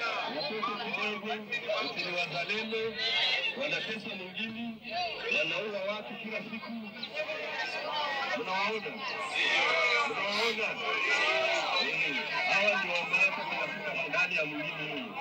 watoto kidogo ni wazalendo, wanatesa mwingine, wanaua watu kila siku. Unawaona? Unawaona? Hawa ndio wameweka kutafuta ndani ya mwingine huyu.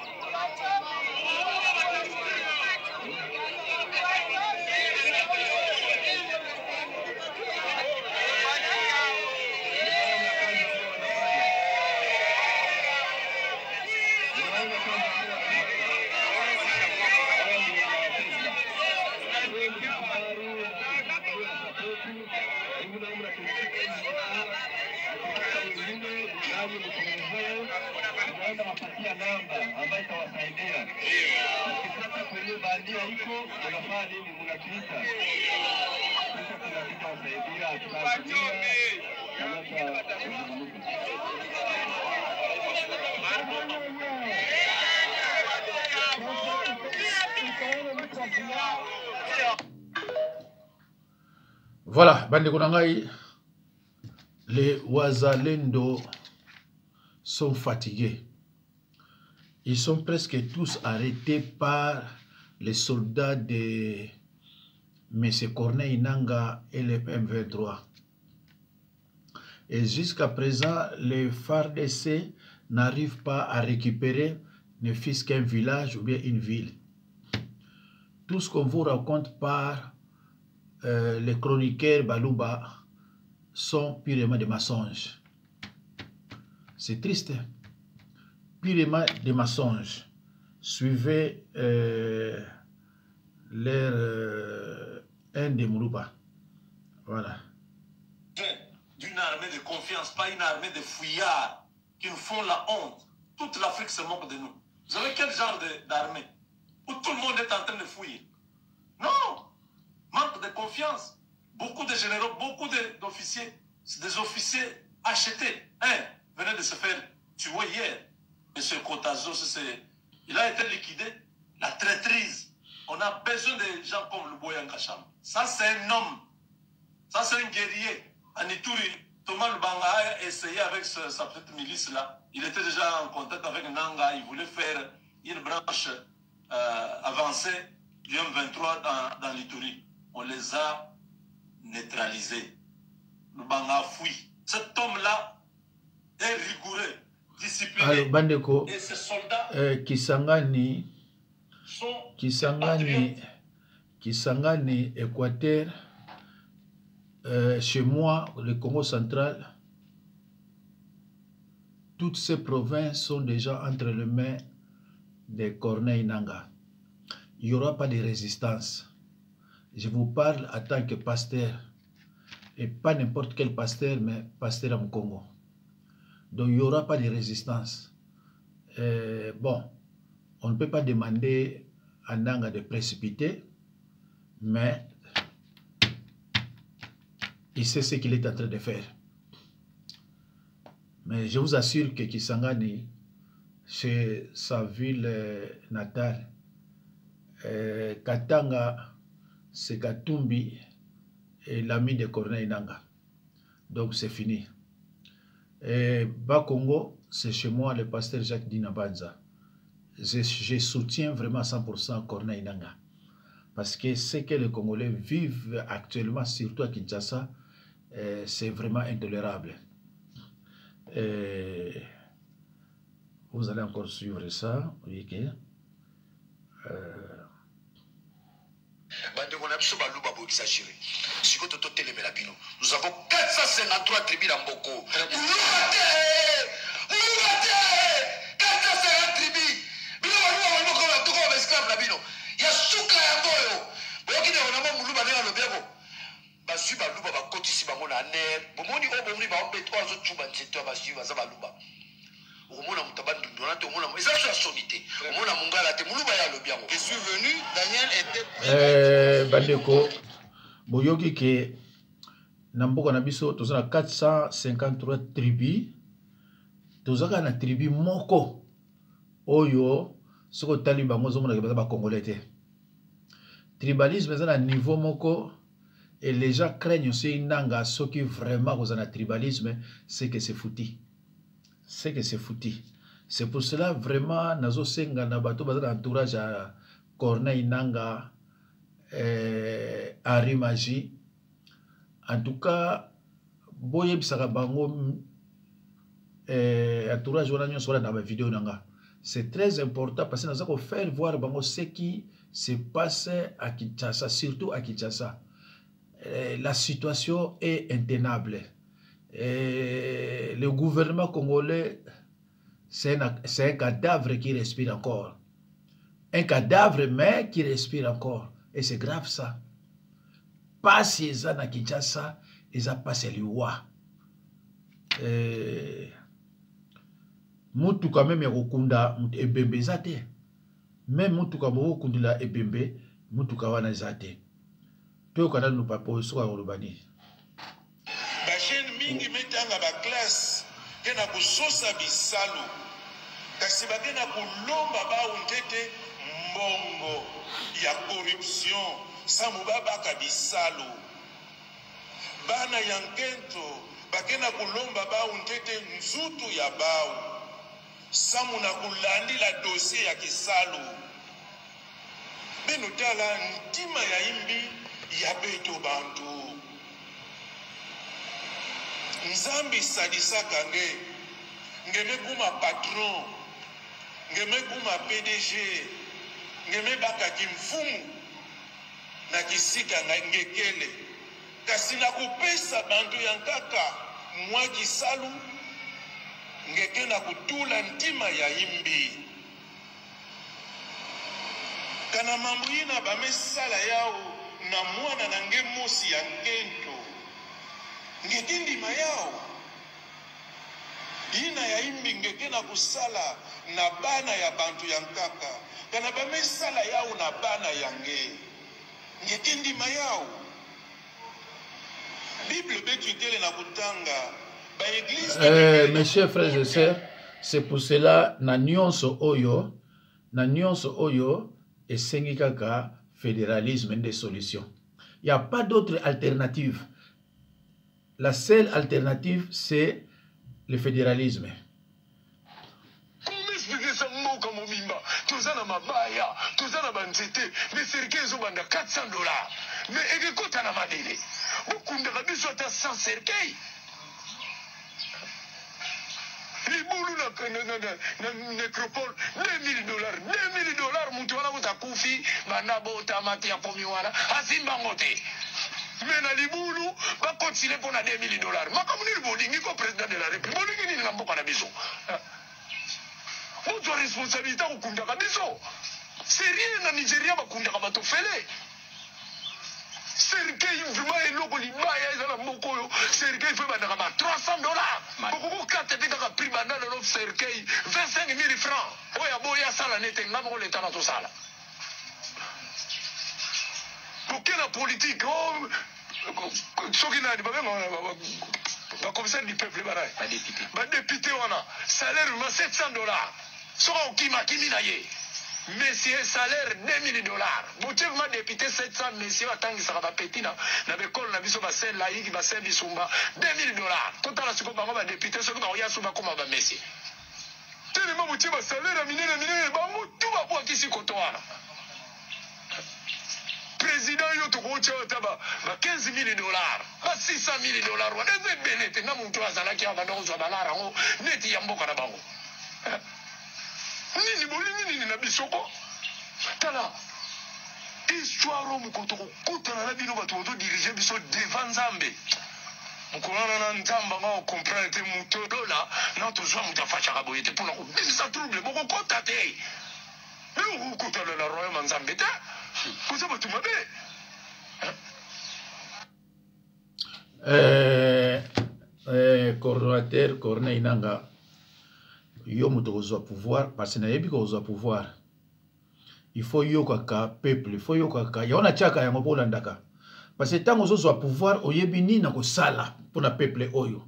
Wapatia namba ambayo itawasaidia. Ukipata kwenye bandia iko, unafanya nini? Unatuita. Sasa tunapita wasaidia, tunatumia. Voilà, bande konangai, les wazalendo sont fatigués. Ils sont presque tous arrêtés par les soldats de M. Corneille Nangaa et le M23. Et jusqu'à présent, les FARDC n'arrivent pas à récupérer ne fût-ce qu'un village ou bien une ville. Tout ce qu'on vous raconte par les chroniqueurs Balouba sont purement des mensonges. C'est triste. Purement des mensonges. Suivez un des Mourouba. Voilà. D'une armée de confiance, pas une armée de fouillards qui nous font la honte. Toute l'Afrique se moque de nous. Vous avez quel genre d'armée où tout le monde est en train de fouiller? Non! Manque de confiance. Beaucoup de généraux, beaucoup d'officiers, c'est des officiers achetés. Venait de se faire tuer hier. Monsieur Kotazo, il a été liquidé. La traîtrise. On a besoin de gens comme le Boyan Kacham. Ça, c'est un homme. Ça, c'est un guerrier. En Ituri, Thomas Lubanga a essayé avec sa petite milice-là. Il était déjà en contact avec Nanga. Il voulait faire une branche avancée du M23 dans l'Ituri. On les a neutralisés. Lubanga a fui. Cet homme-là est rigoureux, discipliné. Alors, Bandeko, et ces soldats Kisangani, Équateur, chez moi, le Congo central, toutes ces provinces sont déjà entre les mains de Corneille Nangaa. Il n'y aura pas de résistance. Je vous parle en tant que pasteur, et pas n'importe quel pasteur, mais pasteur en Congo. Donc il n'y aura pas de résistance. Bon, on ne peut pas demander à Nangaa de précipiter, mais il sait ce qu'il est en train de faire. Mais je vous assure que Kisangani, chez sa ville natale, Katanga, c'est Katumbi et l'ami de Corneille Nangaa. Donc c'est fini. Et Bas-Congo, c'est chez moi le pasteur Jacques Dinabanza. Je soutiens vraiment 100% Corneille Nangaa. Parce que ce que les Congolais vivent actuellement, surtout à Kinshasa, c'est vraiment intolérable. Vous allez encore suivre ça. Oui, okay. Nous avons 453 tribus dans Mboko. 450 tribus. Je suis venu, Daniel était... Bandeko, boyoki ke Namboka Nabiso, tous 453 tribus, tous na tribu moko, oyo, ce que Taliban mozomona ke ba Congolais. Tribalisme est à niveau moko, et les gens craignent aussi Nangaa, ceux qui vraiment ont un tribalisme, c'est que c'est foutu. C'est que c'est foutu. C'est pour cela, vraiment, nazo senga na bato bazana entourage à Corneille Nangaa, Henri Magie. En tout cas, boye bisaka bango entourage wana nyonso wana na ba vidéo nanga. C'est très important parce que nous allons faire voir bango ce qui se passe à Kinshasa, surtout à Kinshasa. La situation est intenable. Le gouvernement congolais, c'est un cadavre qui respire encore. Un cadavre, mais qui respire encore. Et c'est grave ça. Pas si ils ont à Kinshasa, ils ont passé le roi. Mutu quand même yakukunda ebembe zate. Même mutu quand même yakukunda ebembe, mutu kawana zate. Toi quand nous papo soka urubani. Ba jeune mingi metanga ba classe kena kusosa bisalo. Kasi bakena kulomba ba untete mbongo ya corruption samu baba kabisalo. Bana yankento bakena kulomba ba untete nzutu ya bao. Samu na kulandi la dossier ya kisalo. Beno tala ntima ya imbi ya beto bantu. Nzambi sadisa kange. Ngeme kuma patron. Ngeme kuma PDG. Ngeme baka kimfumu. Na kisika ngekele. Kasi na kupesa bantu yankaka. Mwa kisalu. Ngeke na kutula ntima ya imbi. Kana mambo ina bamesala yao na mwana na nge mosi ya ngento. Ngeke ndima yao. Ina ya imbi ngeke na kusala na bana ya bantu ya nkaka. Kana bamesala yao na bana ya nge. Ngeke ndima yao. Bible betu itele na kutanga. Mes chers frères et sœurs, c'est pour cela na nyonso oyo et sengi kaka fédéralisme des solutions. Il n'y a pas d'autre alternative. La seule alternative c'est le fédéralisme. Comment expliquer ça moko momimba? Tozana mabaya, tozana banzete, mais cercueil zobanda $400. Mais ekekota na madele. Bokunda kabiso ata 100 cercueil. Libulu na necropole $2,000. $2,000 mtu wana utakufi manabo tamati ya pomi wana asimba ngote. Mena libulu ba continue pour na $2,000. Makamuni bolingi ko président de la République. Bolingi ni ngamboka na biso. Mtu responsabilité ukunda kabiso. C'est rien na Nigeria bakunda kabato fele. Cercueil vraiment eloko libaya ezala moko yo cercueil fait bana kama $300. Beaucoup kate te kaka prix bana le cercueil 25,000 francs. Oya boya sala nete ngamo leta na to sala. Pour quelle politique oh soki na di ba commissaire du peuple bara ba député wana salaire ma $700. Soka okima kimi na ye. Monsieur salaire $2,000. Boutier ma député 700 messieurs atangisa ba petina na bekol na biso ba sel laïque ba sel bisumba $2,000. Total la siko bango ba député soki ba oya suma koma ba messieurs. Tellement boutier ba salaire a minene ba mutu ba bo kisi kotoana. Président yo to ko chota ba $15,000. Ba $600,000 wana ze benete na muntu azala ki aba ndozo balara ngo neti ya mboka na bango. Nini bolingi nini na bisoko tala histoire mukoto kutana na bino bato to diriger biso devant Nzambe mukolana na Nzamba nga comprendre mutodola na to zwa mutafacha kaboyete pour na kubisa trouble boko kota te yo kutana na royaume Nzambe te kuza bato mabe coordonnateur Corneille Nangaa yo moto kozwa pouvoir parce que na yebi kozwa pouvoir il faut yo kaka peuple il faut yo kaka ya ona chaka yango bolandaka parce que tango ozwa pouvoir oyebi ni na kosala pour na peuple oyo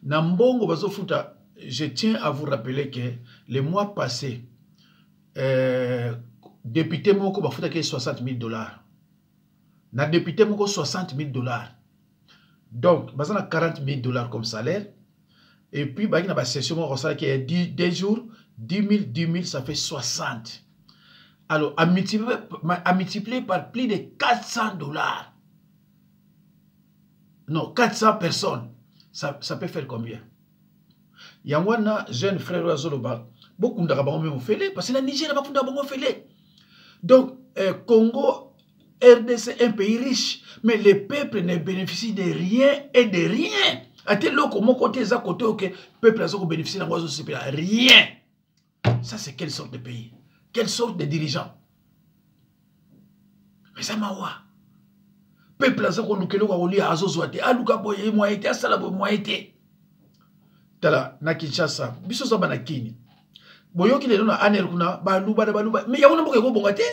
na mbongo bazofuta. Je tiens à vous rappeler que le mois passé député moko bafuta ke $60,000 na député moko $60,000 donc bazana $40,000 comme salaire Et puis, il y a une session qui est 10 jours, 10 000, ça fait 60. Alors, à multiplier par plus de 400 $. Non, 400 personnes. Ça peut faire combien? Il y a un jeune frère Azoloba. Beaucoup de fait parce que la Niger n'a pas fait. Donc, Congo, RDC, un pays riche, mais les peuples ne bénéficient de rien et de rien. À tel loco, mon côté, ça côté, ok, peuple a bénéficié d'un oiseau, c'est rien. Ça, c'est quelle sorte de pays? Quelle sorte de dirigeants? Mais ça m'a ouah. Peuple a qu'on nous a à Azozouate, à Luka Boye, moi été, à Salabo, moi été. Tala, na Kinshasa, biso sa bana kini. Boyo ki le na aner kuna, baluba, mais ya una moke go bongate.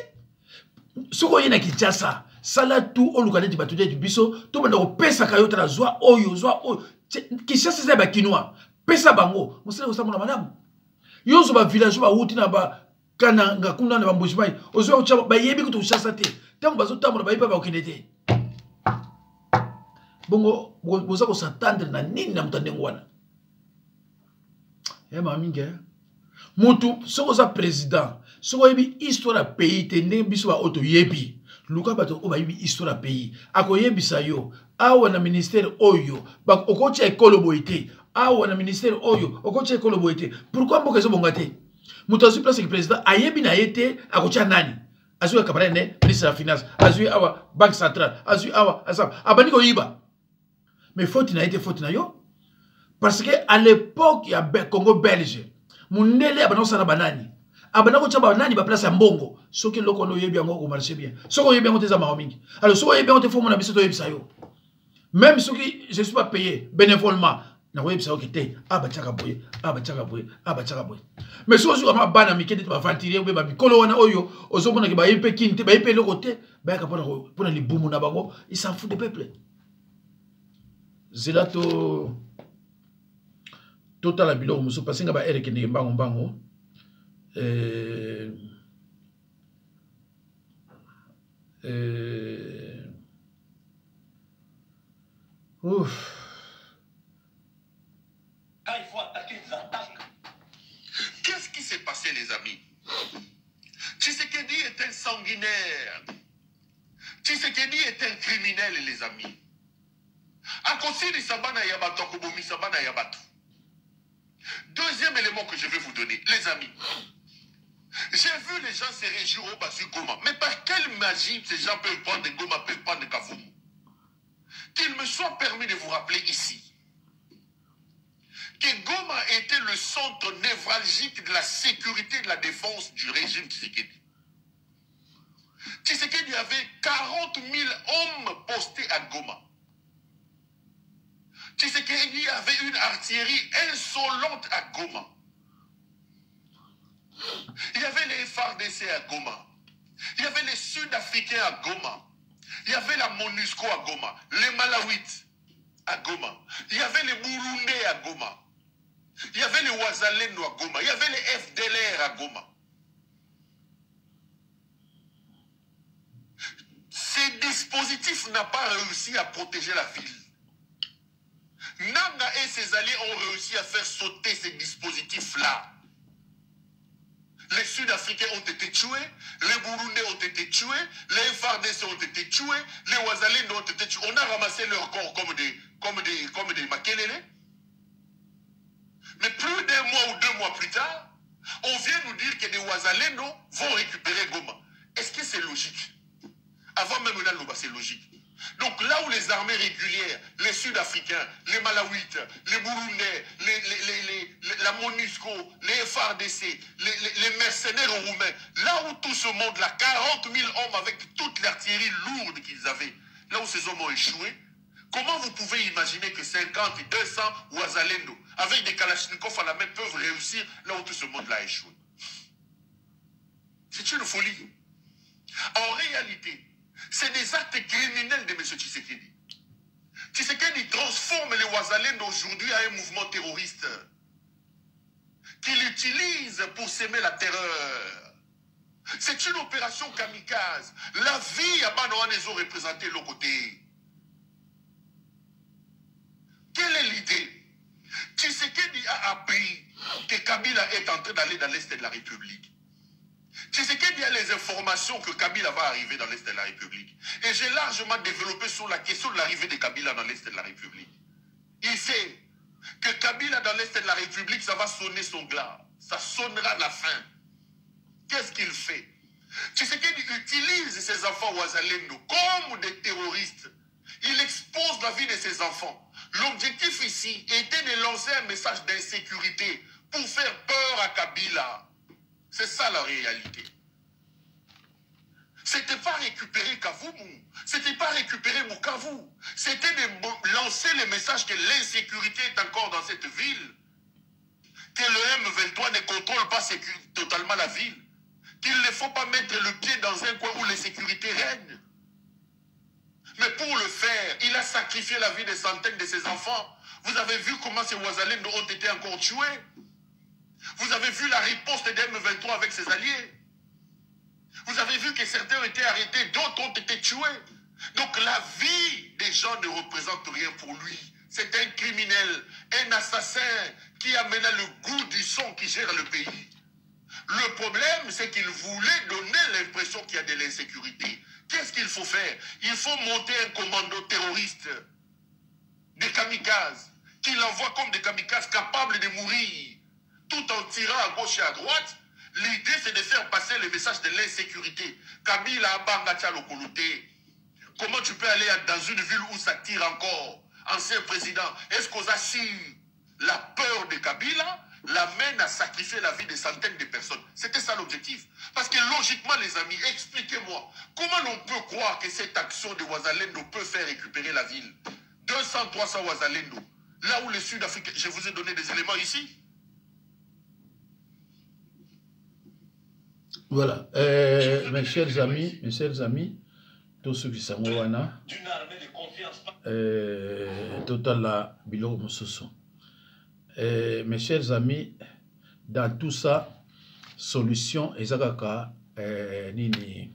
Soko yena Kinshasa, sala tu olukane di batude di biso, to banda ko pesa kayota la zwa oyo. Kinshasa c'est ba kinois. Pesa bango, musele ko mona madame. Yo zo ba village ba wuti na ba kananga kuna na bambujimai. Ozo ucha ba yebi ko to Kinshasa te. Tango bazo tamona ba yipa ba okinete. Bongo boza ko s'attendre na nini na mutande ngwana. Mamingue. Moutou, ce que ça président, ce que yebi histoire à pays, tende biso ba auto yebi. Luka bato o ba yebi histoire à pays. Ako yebi sa yo, awa na ministère oyo, ba okoche ekolo boité. Awa na ministère oyo, okoche ekolo boité. Pourquoi mboka zo bongate? Moutou azu place que président a yebi na yete akocha nani? Azu kabarene ministre de la finance, azu awa banque centrale, azu awa asam. Abani ko yiba. Mais faute na yete faute na yo. Parce qu'à l'époque, il y a Congo belge. Mounele abanosa na banani. Abanako tchaba banani ba place à Mbongo. Ce que l'on a bien au marché bien. Ce qu'on a bien côté Zamaromingi. Alors, ce qu'on a bien côté Fomona Bisoto Yebsayo. Même ceux qui je ne suis pas payé bénévolement. Na Yebsayo qui était Abachaka Boy, Abachaka Boy, Abachaka Boy. Mais ceux qui ont un ban amicé de Ventilier ou Babi Koloana Oyo, aux hommes qui baillent Pékin, baillent le côté, baillent pour les boumou nabango, ils s'en foutent des peuples. Zelato. Total à bilo, muso passé ngaba ere kende mbango. Ouf. Quand il faut attaquer, ils attaquent. Qu'est-ce qui s'est passé, les amis? Tshisekedi est un sanguinaire. Tshisekedi est un criminel, les amis. A Kosiri Sabana Yabato, Kobomi Sabana Yabato. Deuxième élément que je vais vous donner, les amis. J'ai vu les gens se réjouir au Basu Goma. Mais par quelle magie ces gens peuvent prendre Goma, peuvent prendre Kavumu? Qu'il me soit permis de vous rappeler ici que Goma était le centre névralgique de la sécurité et de la défense du régime Tshisekedi. Tshisekedi avait 40 000 hommes postés à Goma. Tshisekedi avait une artillerie insolente à Goma. Il y avait les FARDC à Goma. Il y avait les Sud-Africains à Goma. Il y avait la MONUSCO à Goma. Les Malawites à Goma. Il y avait les Burundais à Goma. Il y avait les Ouazalendo à Goma. Il y avait les FDLR à Goma. Ces dispositifs n'ont pas réussi à protéger la ville. Nanga et ses alliés ont réussi à faire sauter ces dispositifs-là. Les Sud-Africains ont été tués, les Burundais ont été tués, les FARDC ont été tués, les Ouazalendo ont été tués. On a ramassé leurs corps comme des makelele. Mais plus d'un mois ou 2 mois plus tard, on vient nous dire que des Ouazalendo vont récupérer Goma. Est-ce que c'est logique? Avant même Naloba, c'est logique. Donc là où les armées régulières, les Sud-Africains, les Malawites, les Burundais, la MONUSCO, les FARDC, les mercenaires roumains, là où tout ce monde-là, 40 000 hommes avec toute l'artillerie lourde qu'ils avaient, là où ces hommes ont échoué, comment vous pouvez imaginer que 50 et 200 Ouazalendo, avec des Kalachnikov à la main, peuvent réussir là où tout ce monde-là a échoué? C'est une folie. En réalité, c'est des actes criminels de M. Tshisekedi. Tshisekedi transforme les Ouazalendo aujourd'hui en un mouvement terroriste qu'il utilise pour s'aimer la terreur. C'est une opération kamikaze. La vie à Banoanezo représentait l'autre côté. Quelle est l'idée? Tshisekedi a appris que Kabila est en train d'aller dans l'Est de la République. Tshisekedi a les informations que Kabila va arriver dans l'Est de la République. Et j'ai largement développé sur la question de l'arrivée de Kabila dans l'Est de la République. Il sait que Kabila dans l'Est de la République, ça va sonner son glas. Ça sonnera la fin. Qu'est-ce qu'il fait? Tshisekedi utilise ses enfants Wazalendo comme des terroristes. Il expose la vie de ses enfants. L'objectif ici était de lancer un message d'insécurité pour faire peur à Kabila. C'est ça la réalité. C'était pas récupérer Kavumu, c'était pas récupérer Bukavu, c'était de lancer le message que l'insécurité est encore dans cette ville, que le M23 ne contrôle pas totalement la ville, qu'il ne faut pas mettre le pied dans un coin où l'insécurité règne. Mais pour le faire, il a sacrifié la vie de centaines de ses enfants. Vous avez vu comment ces Ouazalendo ont été encore tués. Vous avez vu la riposte des M23 avec ses alliés. Vous avez vu que certains ont été arrêtés, d'autres ont été tués. Donc la vie des gens ne représente rien pour lui. C'est un criminel, un assassin qui amena le goût du sang qui gère le pays. Le problème, c'est qu'il voulait donner l'impression qu'il y a de l'insécurité. Qu'est-ce qu'il faut faire? Il faut monter un commando terroriste, des kamikazes, qu'il envoie comme des kamikazes capables de mourir, tout en tirant à gauche et à droite. L'idée, c'est de faire passer le message de l'insécurité. Kabila Abanga Tchalokoloté. Comment tu peux aller dans une ville où ça tire encore? Ancien président, est-ce qu'on assure la peur de Kabila l'amène à sacrifier la vie de centaines de personnes? C'était ça l'objectif. Parce que logiquement, les amis, expliquez-moi, comment on peut croire que cette action de Ouazalendo peut faire récupérer la ville? 200, 300 Ouazalendo. Là où les Sud-Africains, je vous ai donné des éléments ici. Voilà, mes chers amis, tous ceux qui sont wana, D'une armée de confiance. total la bilo mususu. Mes chers amis, dans tout ça, solution ezakaka nini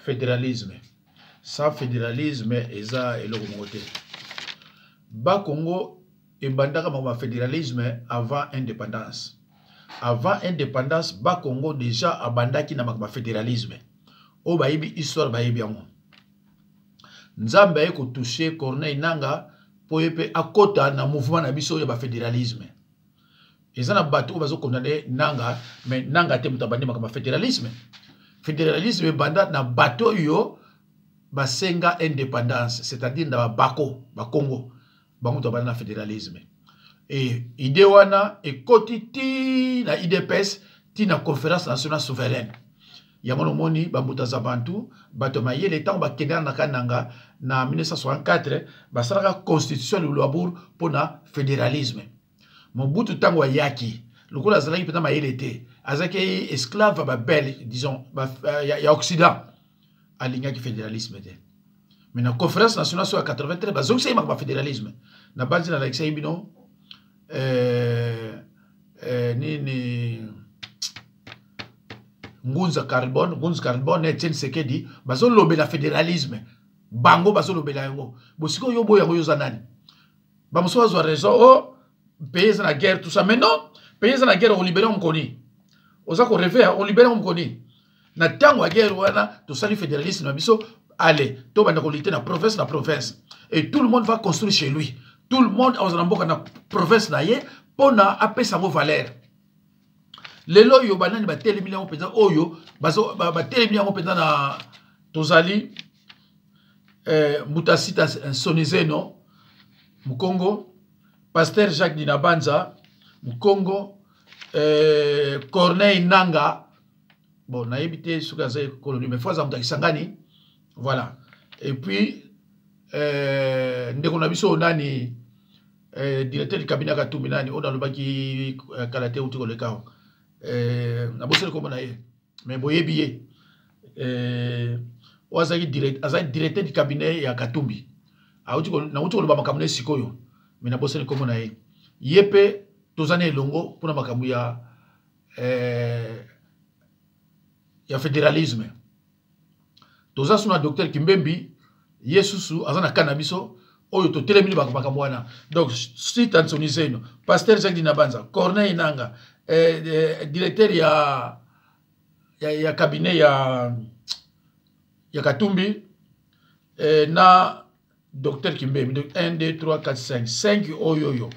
fédéralisme. Sans fédéralisme eza eloko mokote. Ba Congo ebandaka ma fédéralisme avant indépendance. Avant indépendance, ba Congo déjà abandaki na makaba fédéralisme. O bayibi histoire bayibi yango. Nzambe ko toucher Corneille Nanga po yepe akota na mouvement na biso ya ba fédéralisme. Ezana bato bazo condamner Nanga, mais Nanga te mutabandi makaba fédéralisme. Fédéralisme banda na bato yo basenga indépendance, c'est-à-dire na bako, ba Congo, ba mutabandi na fédéralisme. Et idée wana et kotiti na IDPS ti na conférence nationale souveraine. Yamono moni bambuta zabantu bato mayele temps ba kenda na kananga na 1964 ba saraka constitution de Luabur pona fédéralisme. Mobutu tango yaki lokola zalaki pena mayele te azaki esclave ba belle disons ya occident alinga ki fédéralisme te. Mais na conférence nationale sur 83 ba zongse ma fédéralisme na base na Alexei Bino nini Ngunza Carbone Etienne Sekedi bazo lobela fédéralisme bango bazo lobela yango bosiko yo boya yo zanani ba muso zo raison oh pays na guerre tout ça mais non pays na guerre on libérer on koni oza ko rêver on libérer on koni na tango guerre wana to sali fédéralisme na biso allez to banda ko lité na province et tout le monde va construire chez lui. Tout le monde a dans la province naie pour appeler sa valeur. Les lois yo banani ba télémina on pédant oyo bazo ba télémina on pédant na tozali mutasita sonizeno Mukongo pasteur Jacques Dinabanza Mukongo Corneille Nanga bon na évité sukaze colonie mais fois amta kisangani voilà et puis ndeko na biso nani directeur du cabinet Katumbi nani on a le baki kalate utiko le kao na bosel ko na ye mais boyebiye wazaki directeur du cabinet ya Katumbi a utiko na utiko le ba makamune sikoyo mais na bosel ko na ye yepe tozane longo pona makamu ya fédéralisme toza suna docteur Kimbembi Yesusu azana kanabiso oyo to telemini bakabaka mwana. Donc si tansonise no pasteur Jacques Dinabanza, Corneille Nanga, directeur ya cabinet ya Katumbi na docteur Kimbembi. Donc 1 2 3 4 5 5 oyo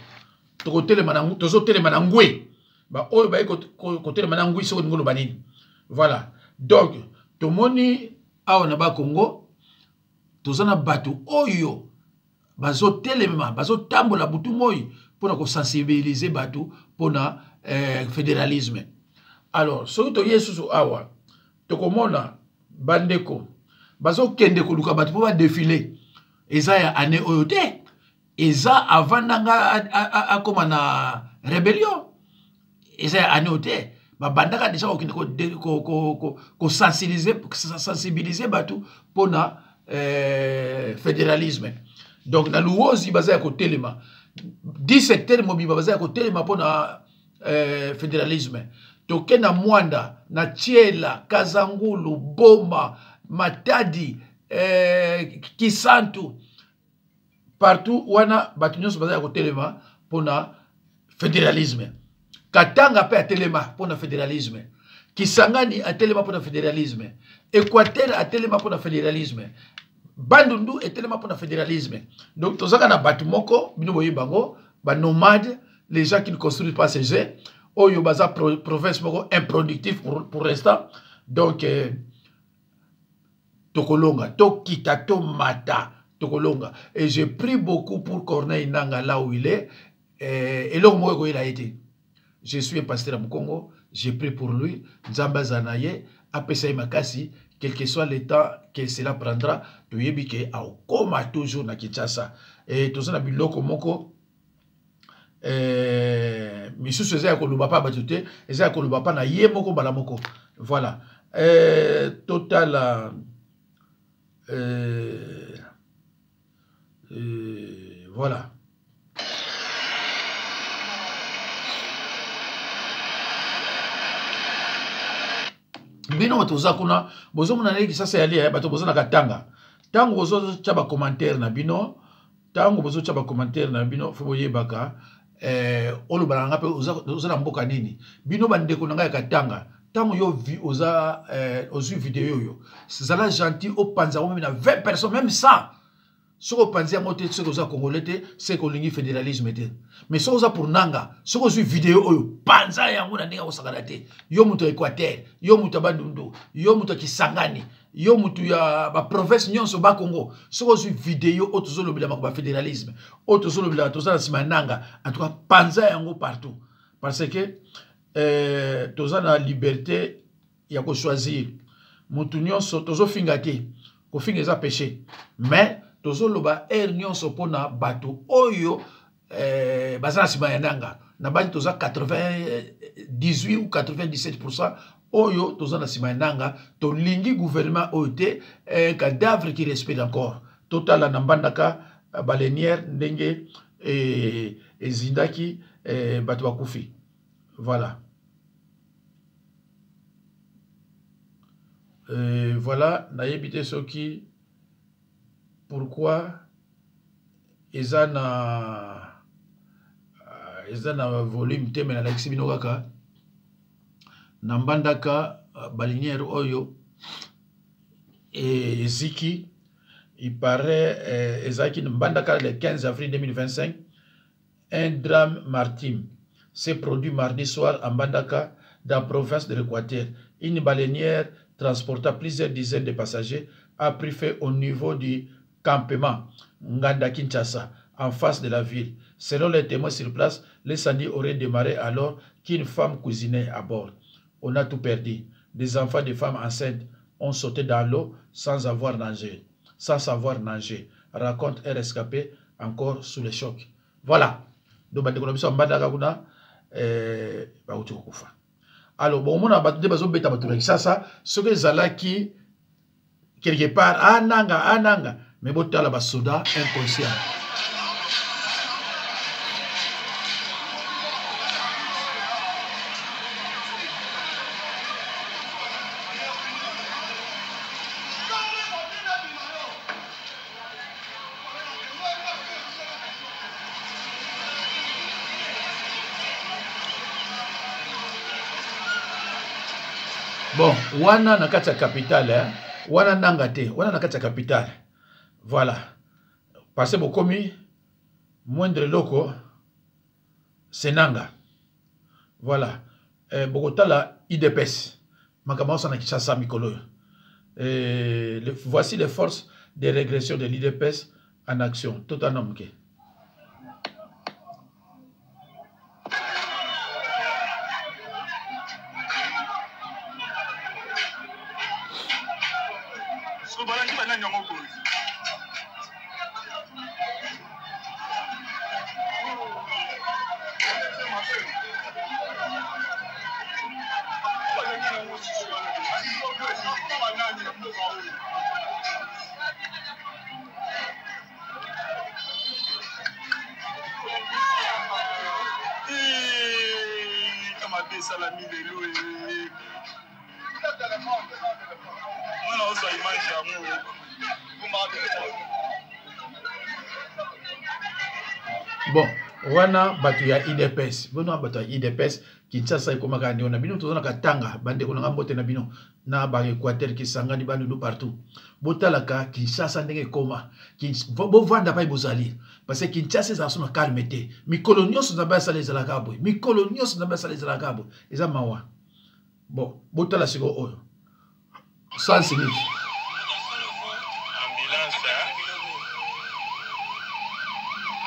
to telema na tozo telema na ngwe ba oyo ba ko telema na ngwe so ngolo banini. Voilà. Donc tomoni awa na ba Congo tozana batu oyo bazo telema bazo tambola butu moyi pona ko sensibiliser batu pona fédéralisme. Alors so to yesusu awa tokomona bandeko bazo kende ko luka batu po ba défiler eza ya année oyo te eza avant nanga akoma na rébellion eza ya année oyo te babandaka déjà ko sensibiliser batu pona fédéralisme. Donc na luozi baza ya kotelema 10 secteurs mobiba baza ya kotelema pona fédéralisme. Toke na Mwanda, na Tiela, Kazangulu, Boma, Matadi, Kisantu, partout wana batu nyonso baza ya kotelema pona fédéralisme. Katanga pe atelema pona fédéralisme. Kisangani atelema pona fédéralisme. Équateur atelema pona fédéralisme. Bandundu atelema pona fédéralisme. Donc tozaka na batu moko bino boye bango ba nomades, les gens qui ne construisent pas ces jeux. Oyo baza province moko improductif pour l'instant. Donc tokolonga tokita tomata tokolonga. Et j'ai pris beaucoup pour Corneille Nanga là où il est. Et là où il a été. Je suis un pasteur à Congo, j'ai pris pour lui, Nzamba Zanaye, Apesai Makasi, quel que soit le temps que cela prendra, tu yebike a koma toujours na Kinshasa. Et tout ça na biloko moko, misu seze ya koluba pa batute, eze ya koluba pa na ye moko bala moko. Voilà. Total, voilà. Bino batoza kuna bozo mona neki sasa yali ya bato bozo na katanga tango bozo chaba commentaire na bino tango bozo chaba commentaire na bino fo boyebaka olo balanga pe oza na mboka nini bino bandeko na ngai katanga tango yo vi oza ozu vidéo yo zala gentil au panza même na 20 personnes même 100 ce qu'on pense à monter ce que congolais c'est qu'on lingi fédéralisme était mais ce qu'on pour nanga ce qu'on suit vidéo panza ya ngona ndinga osakalate yo muto Équateur yo muto Bandundu yo muto Kisangani yo muto ya ba province nyonso ba Congo ce qu'on suit vidéo autozolo bila ba fédéralisme autozolo bila tozana simananga en tout cas panza ya ngo partout parce que tozana liberté ya ko choisir muto nyonso tozo fingati ko finga eza péché mais tozoloba nyonso pona bato oyo bazana sima ya nanga na bani toza 98 ou 97% oyo toza na sima ya nanga to lingi gouvernement oyo te cadavre qui respire encore totala na mbandaka baleinière ndenge ezindaki bato bakufi. Voilà. Nayebi soki pourquoi ils ont volume te mais na like bino kaka na mbandaka balinière oyo et ziki il paraît ezaki mbandaka le 15 avril 2025 un drame maritime s'est produit mardi soir à Mbandaka dans la province de l'Équateur. Une baleinière transporta plusieurs dizaines de passagers a pris feu au niveau du campement Nganda Kinshasa, en face de la ville. Selon les témoins sur place, l'incendie aurait démarré alors qu'une femme cuisinait à bord. On a tout perdu. Des enfants et des femmes enceintes ont sauté dans l'eau sans savoir nager, raconte un rescapé encore sous le choc. Voilà. Donc, alors, bon, on a battu des bateaux ça, ce que Zalaki quelque part, ananga, mais bon, tu as la soda inconscient. Bon, wana na kati ya capitale, wana nangate, wana na kati ya capitale. Voilà. Parce que komi moindre loko senanga. Voilà. Bogotala IDPS. Makamaosa na Kinshasa mikolo. Voici les forces de régression de l'IDPS en action. Tout en homme. Bon, wana batu ya IDPS. Bono batu ya IDPS Kinshasa ikomaka ndio na bino tozona katanga bande ko mbote na bino na ba Equateur kisangani bandu partout. Botalaka Kinshasa ndenge koma. Bo vanda pa ibozali parce que Kinshasa za sona calmete. Mikolo nyonso na ba sala ezala kabo. Mikolo nyonso na ba sala ezala kabo. Eza mawa. Bon, botala siko oyo. Sans limite.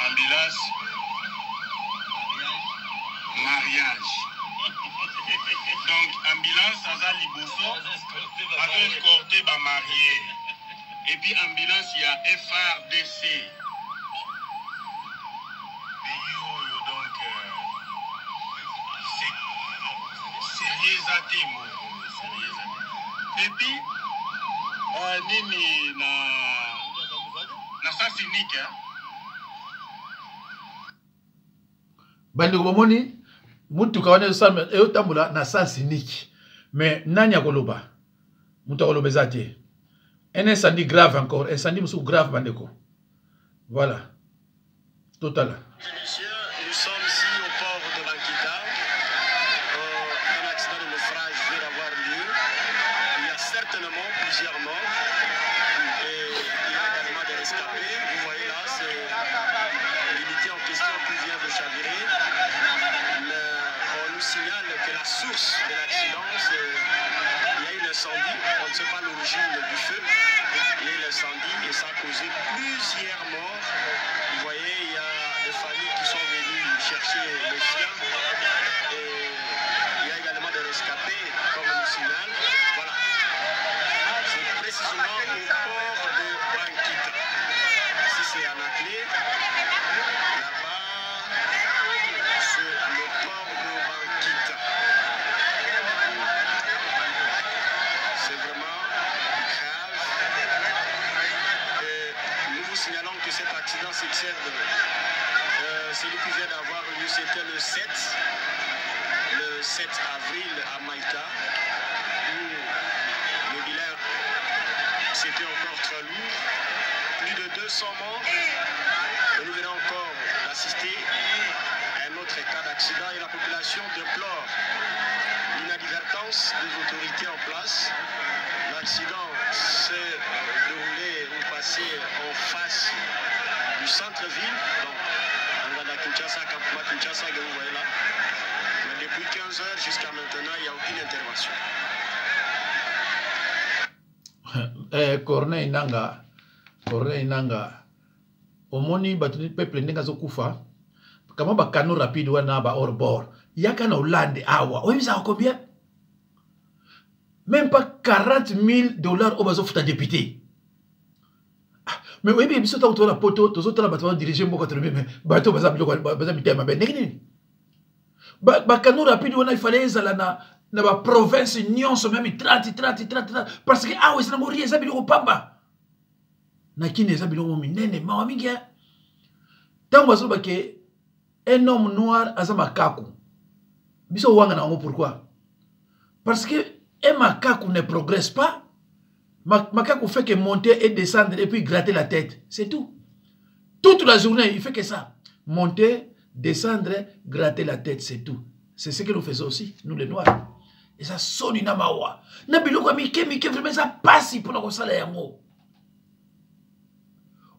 Ambulance, mariage. Donc, ambulance, ça a liboso, avec escorté ba marié. Et puis, ambulance, il y a FRDC. Donc, c'est sérieux à Timo. Et puis, nini na sens unique, hein? Bandi komoni mutu kawane sama eotambula na sens unique. Mais nani akoloba? Mutu akoloba zate. Un incendie grave encore, incendie musu grave bandeko. Voilà. Total. Nous sommes ici au port de Bankita. Un accident de naufrage vient d'avoir lieu. Il y a certainement plusieurs morts. Et il y a également des rescapés. Vous voyez là, c'est l'unité en question qui vient de chavirer. On nous signale que la source de l'accident, il y a eu l'incendie. On ne sait pas l'origine du feu. Il y a eu l'incendie et ça a causé plusieurs morts. Vous voyez, il y a des familles qui sont venues chercher les siens. Et il y a également des rescapés, comme on nous signale. Voilà. C'est précisément au port de Bankita. Ici, c'est en appelé. Là-bas, c'est le port de Bankita. C'est vraiment grave. Et nous vous signalons que cet accident s'observe. Celui qui vient d'avoir lieu, c'était le 7 avril à Maïta, où le bilan c'était encore très lourd, plus de 200 morts, et nous venons encore d'assister à un autre cas d'accident et la population déplore l'inadvertance des autorités en place. L'accident s'est déroulé ou passé en face du centre-ville. Kinshasa, campement Kinshasa, que vous voyez là. Mais depuis 15 heures jusqu'à maintenant, il n'y a aucune intervention. Corneille Nanga, omoni batuni peuple ndenga zo kufa, kama ba kano rapide wana ba hors bord. Yaka na Hollande awa. Oui, ça combien? Même pas $40,000 au bazo futa député. Mais oui, mais si tu as la poto, tu as dirigé mon côté, mais bateau, tu as mitema ben nini. Ba kano rapide on il fallait ça na ba province nyonso même 30 parce que ah oui ça mourir ça biloko pamba. Na kine ça biloko minene ma mingi. Tant bazo ba ke un homme noir azama kaku. Biso wanga na ngo pourquoi? Parce que un macaque ne progresse pas. Macaque fait que monter et descendre et puis gratter la tête. C'est tout. Toute la journée, il fait que ça. Monter, descendre, gratter la tête, c'est tout. C'est ce que nous faisons aussi, nous les Noirs. eza soni na mawa na biloko ya mike vraiment eza pasi mpona kosala yango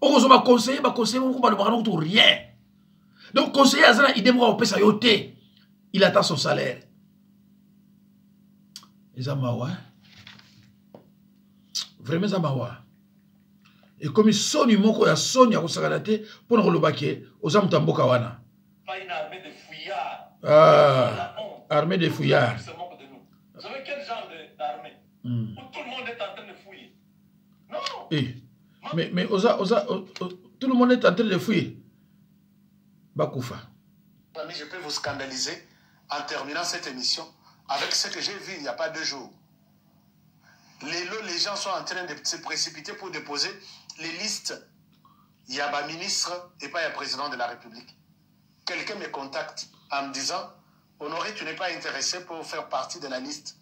okozwa baconseiller moko balobaka na kutu rien donc conseiller aza na idée moko akopesa yo te il attend son salaire eza mawa vraiment eza mawa ekomi soni moko ya soni ya kosakana te mpona koloba ke oza moto ya mboka wana Pas une armée de fouillards. ah, armée de fouillards. Vous savez quel genre d'armée où tout le monde est en train de fouiller? Non. Eh, mais tout le monde est en train de fouiller. Bakoufa. Je peux vous scandaliser en terminant cette émission avec ce que j'ai vu il n'y a pas 2 jours. Les gens sont en train de se précipiter pour déposer les listes. Il y a un ministre et pas un président de la République. Quelqu'un me contacte en me disant « Honoré, tu n'es pas intéressé pour faire partie de la liste ?»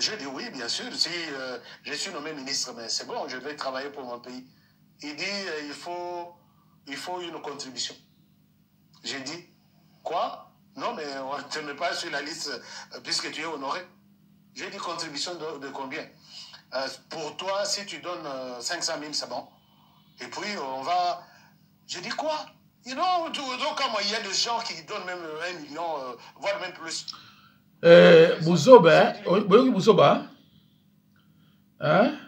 Je dis oui, bien sûr, si je suis nommé ministre, mais c'est bon, je vais travailler pour mon pays. Il dit il faut une contribution. J'ai dit quoi? Non, mais on ne te met pas sur la liste puisque tu es honoré. J'ai dit contribution de combien? Pour toi, si tu donnes 500 000, c'est bon. Et puis on va. J'ai dit quoi? You know, donc il y a des gens qui donnent même 1 million, voire même plus. Bouzoba, Bouzoba, hein?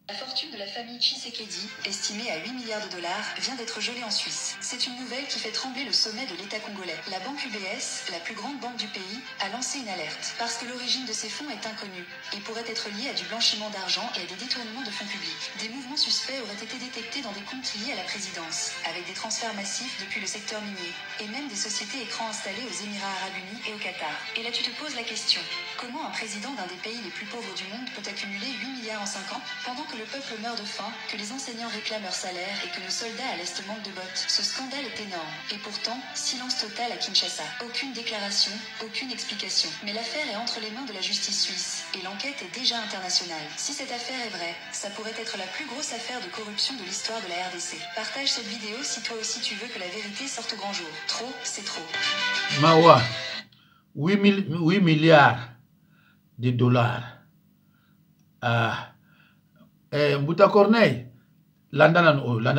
La fortune de la famille Tshisekedi, estimée à 8 milliards de dollars, vient d'être gelée en Suisse. C'est une nouvelle qui fait trembler le sommet de l'État congolais. La banque UBS, la plus grande banque du pays, a lancé une alerte parce que l'origine de ces fonds est inconnue et pourrait être liée à du blanchiment d'argent et à des détournements de fonds publics. Des mouvements suspects auraient été détectés dans des comptes liés à la présidence, avec des transferts massifs depuis le secteur minier et même des sociétés écrans installées aux Émirats Arabes Unis et au Qatar. Et là tu te poses la question, comment un président d'un des pays les plus pauvres du monde peut accumuler 8 milliards en 5 ans pendant que le peuple meurt de faim, que les enseignants réclament leur salaire et que nos soldats à l'Est manquent de bottes? Ce scandale est énorme. Et pourtant, silence total à Kinshasa. Aucune déclaration, aucune explication. Mais l'affaire est entre les mains de la justice suisse et l'enquête est déjà internationale. Si cette affaire est vraie, ça pourrait être la plus grosse affaire de corruption de l'histoire de la RDC. Partage cette vidéo si toi aussi tu veux que la vérité sorte au grand jour. Trop, c'est trop. Mawa, 8 milliards de dollars. Mbouta Corneille, Landanan O. Donc,